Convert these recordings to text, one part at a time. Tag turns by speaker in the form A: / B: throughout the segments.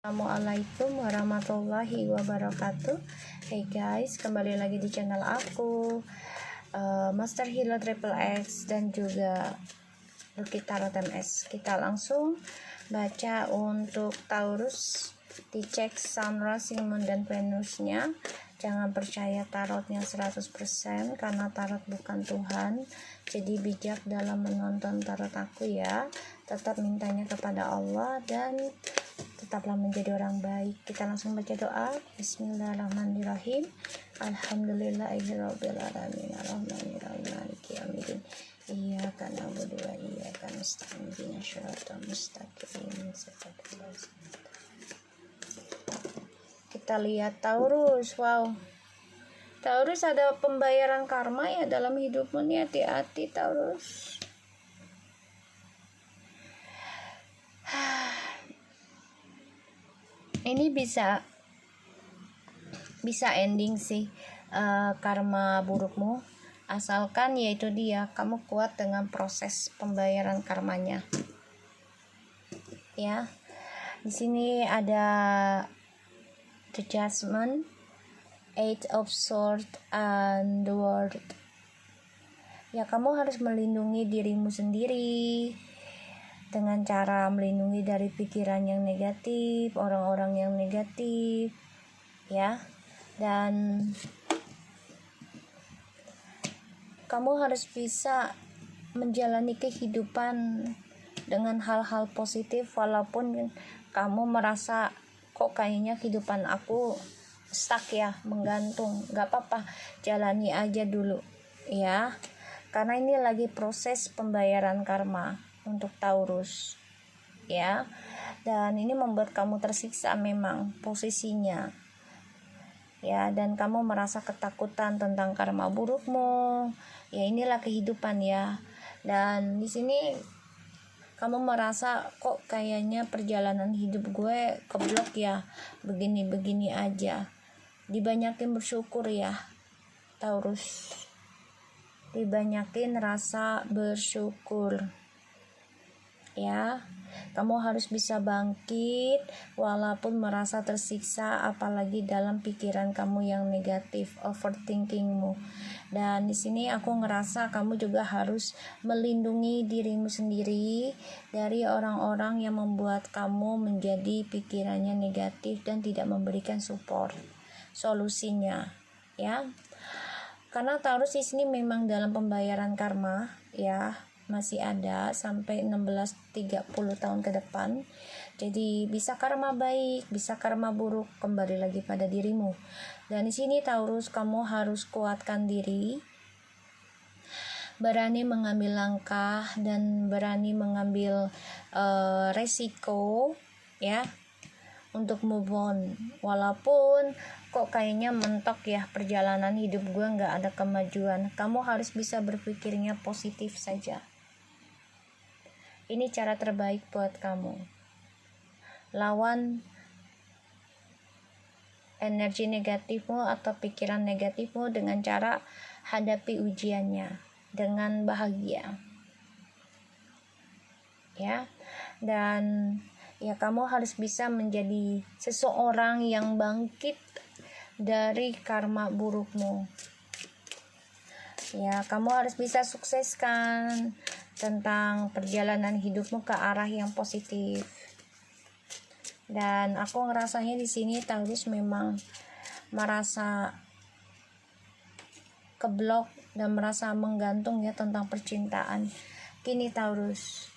A: Assalamualaikum warahmatullahi wabarakatuh. Hey guys, kembali lagi di channel aku, Master Healer Triple X dan juga Lucky Tarot MS. Kita langsung baca untuk Taurus, dicek Sun, Rising, Moon, dan Venusnya. Jangan percaya tarotnya 100% karena tarot bukan Tuhan. Jadi bijak dalam menonton tarot aku ya. Tetap mintanya kepada Allah dan tetaplah menjadi orang baik. Kita langsung baca doa. Bismillahirrahmanirrahim. Alhamdulillahirabbil alamin. Arrahmanirrahim. Maliki yaumiddin. Iyyaka na'budu wa iyyaka nasta'in. Ihdinas siratal mustaqim. Kita lihat Taurus. Wow, Taurus ada pembayaran karma ya dalam hidupmu nih. Hati-hati Taurus. Ini bisa ending sih karma burukmu, asalkan yaitu dia kamu kuat dengan proses pembayaran karmanya. Ya, di sini ada The Judgment, Eight of Swords, and the World. Ya, kamu harus melindungi dirimu sendiri dengan cara melindungi dari pikiran yang negatif, orang-orang yang negatif, ya. Dan kamu harus bisa menjalani kehidupan dengan hal-hal positif, walaupun kamu merasa kok kayaknya kehidupan aku stuck ya, menggantung. Gak apa-apa, jalani aja dulu ya, karena ini lagi proses pembayaran karma untuk Taurus ya. Dan ini membuat kamu tersiksa memang posisinya ya, dan kamu merasa ketakutan tentang karma burukmu ya. Inilah kehidupan ya. Dan di sini kamu merasa kok kayaknya perjalanan hidup gue keblok ya, begini-begini aja. Dibanyakin bersyukur ya Taurus, dibanyakin rasa bersyukur ya. Kamu harus bisa bangkit walaupun merasa tersiksa, apalagi dalam pikiran kamu yang negatif, overthinkingmu. Dan di sini aku ngerasa kamu juga harus melindungi dirimu sendiri dari orang-orang yang membuat kamu menjadi pikirannya negatif dan tidak memberikan support solusinya ya. Karena Taurus di sini memang dalam pembayaran karma ya, masih ada sampai 16-30 tahun ke depan. Jadi bisa karma baik, bisa karma buruk, kembali lagi pada dirimu. Dan di sini Taurus, kamu harus kuatkan diri, berani mengambil langkah dan berani mengambil resiko ya untuk move on. Walaupun kok kayaknya mentok ya perjalanan hidup gue, nggak ada kemajuan, kamu harus bisa berpikirnya positif saja. Ini cara terbaik buat kamu. Lawan energi negatifmu atau pikiran negatifmu dengan cara hadapi ujiannya dengan bahagia ya. Dan ya, kamu harus bisa menjadi seseorang yang bangkit dari karma burukmu ya. Kamu harus bisa sukseskan tentang perjalanan hidupmu ke arah yang positif. Dan aku ngerasanya di sini Taurus memang merasa keblok dan merasa menggantung ya tentang percintaan. Gini Taurus,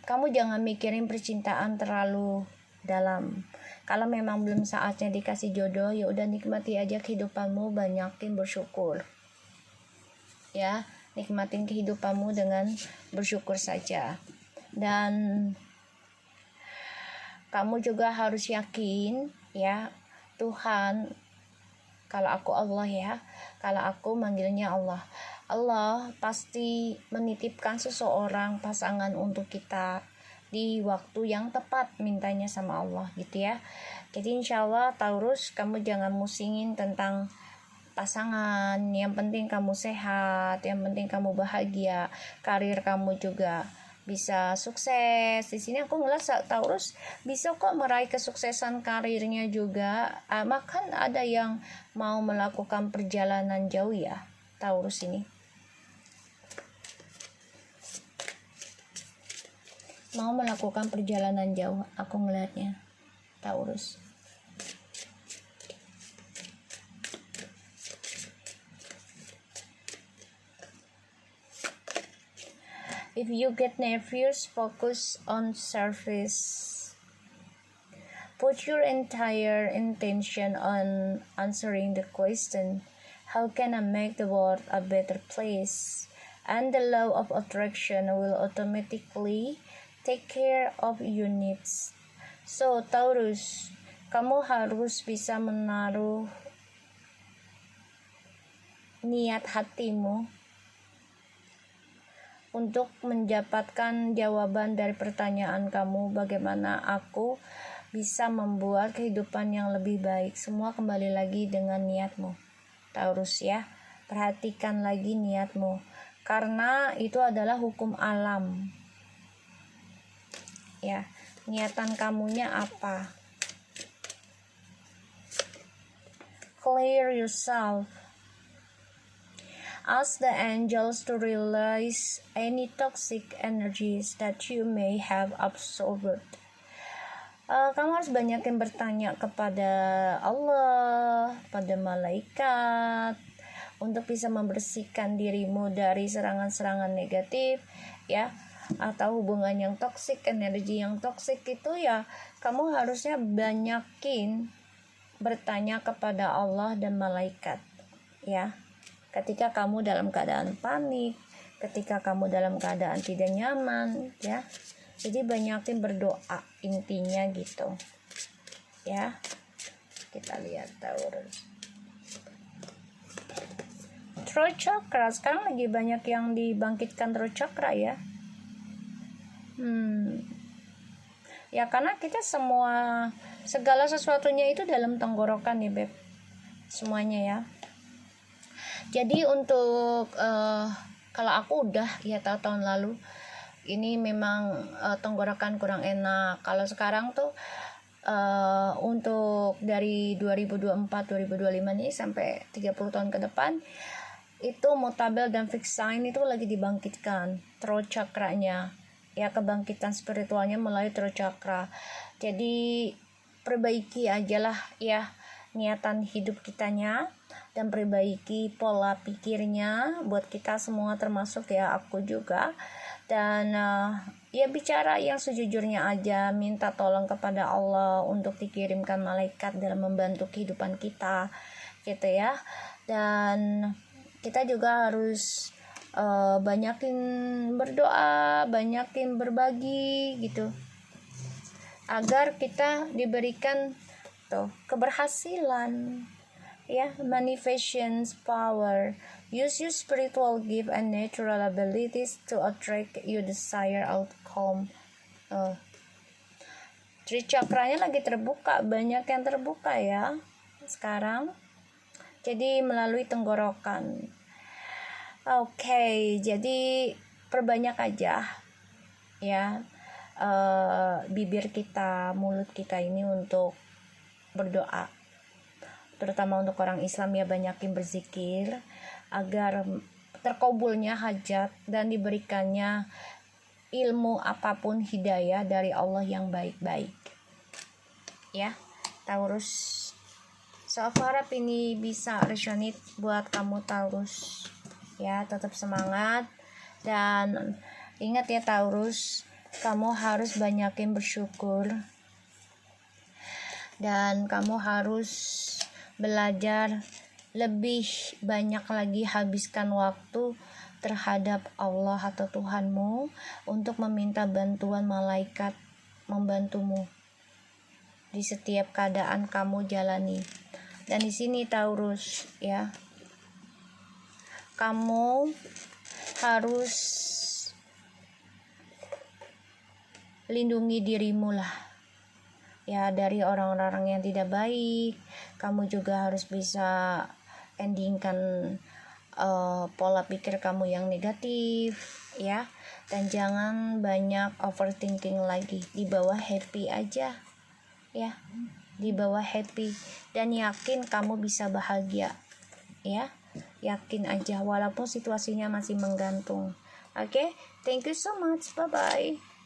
A: kamu jangan mikirin percintaan terlalu dalam. Kalau memang belum saatnya dikasih jodoh, ya udah nikmati aja kehidupanmu, banyakin bersyukur ya. Nikmatin kehidupanmu dengan bersyukur saja. Dan kamu juga harus yakin ya, Tuhan, kalau aku Allah ya, kalau aku manggilnya Allah, Allah pasti menitipkan seseorang pasangan untuk kita di waktu yang tepat, mintanya sama Allah gitu ya. Jadi insya Allah Taurus, kamu jangan musingin tentang pasangan, yang penting kamu sehat, yang penting kamu bahagia, karir kamu juga bisa sukses. Di sini aku ngeliat Taurus bisa kok meraih kesuksesan karirnya juga. Bahkan ada yang mau melakukan perjalanan jauh ya, Taurus ini. Mau melakukan perjalanan jauh, aku ngeliatnya, Taurus. If you get nervous, focus on service. Put your entire intention on answering the question, how can I make the world a better place? And the law of attraction will automatically take care of your needs. So, Taurus, kamu harus bisa menaruh niat hatimu untuk mendapatkan jawaban dari pertanyaan kamu, bagaimana aku bisa membuat kehidupan yang lebih baik. Semua kembali lagi dengan niatmu, Taurus ya. Perhatikan lagi niatmu, karena itu adalah hukum alam ya. Niatan kamunya apa? Clear yourself. Ask the angels to release any toxic energies that you may have absorbed. Kamu harus banyakin bertanya kepada Allah, pada malaikat, untuk bisa membersihkan dirimu dari serangan-serangan negatif, ya, atau hubungan yang toksik, energi yang toksik itu ya. Kamu harusnya banyakin bertanya kepada Allah dan malaikat, ya. Ketika kamu dalam keadaan panik, ketika kamu dalam keadaan tidak nyaman, ya. Jadi banyakin berdoa, intinya gitu. Ya. Kita lihat Taurus. Throat chakra, sekarang lagi banyak yang dibangkitkan throat chakra ya. Ya karena kita segala sesuatunya itu dalam tenggorokan ya Beb. Semuanya ya. Jadi untuk kalau aku udah ya tahun lalu ini memang tenggorokan kurang enak. Kalau sekarang tuh untuk dari 2024-2025 ini sampai 30 tahun ke depan itu mutabel dan fixed sign itu lagi dibangkitkan throat chakranya. Ya kebangkitan spiritualnya melalui throat chakra. Jadi perbaiki ajalah ya niatan hidup kitanya dan perbaiki pola pikirnya buat kita semua termasuk ya aku juga. Dan ya bicara yang sejujurnya aja, minta tolong kepada Allah untuk dikirimkan malaikat dalam membantu kehidupan kita gitu ya. Dan kita juga harus banyakin berdoa, banyakin berbagi gitu agar kita diberikan keberhasilan ya, manifestations power. Use your spiritual gift and natural abilities to attract your desired outcome. Tri chakranya lagi terbuka, banyak yang terbuka ya sekarang. Jadi melalui tenggorokan. Oke, jadi perbanyak aja ya bibir kita, mulut kita ini untuk berdoa. Terutama untuk orang Islam ya, banyakin berzikir agar terkabulnya hajat dan diberikannya ilmu apapun, hidayah dari Allah yang baik-baik. Ya, Taurus. So aku harap ini bisa resonate buat kamu Taurus. Ya, tetap semangat dan ingat ya Taurus, kamu harus banyakin bersyukur dan kamu harus belajar lebih banyak lagi, habiskan waktu terhadap Allah atau Tuhanmu untuk meminta bantuan malaikat membantumu di setiap keadaan kamu jalani. Dan di sini Taurus ya, kamu harus lindungi dirimu lah ya dari orang-orang yang tidak baik. Kamu juga harus bisa endingkan pola pikir kamu yang negatif ya, dan jangan banyak overthinking lagi. Di bawah happy aja ya, di bawah happy, dan yakin kamu bisa bahagia ya, yakin aja walaupun situasinya masih menggantung. Oke, thank you so much, bye bye.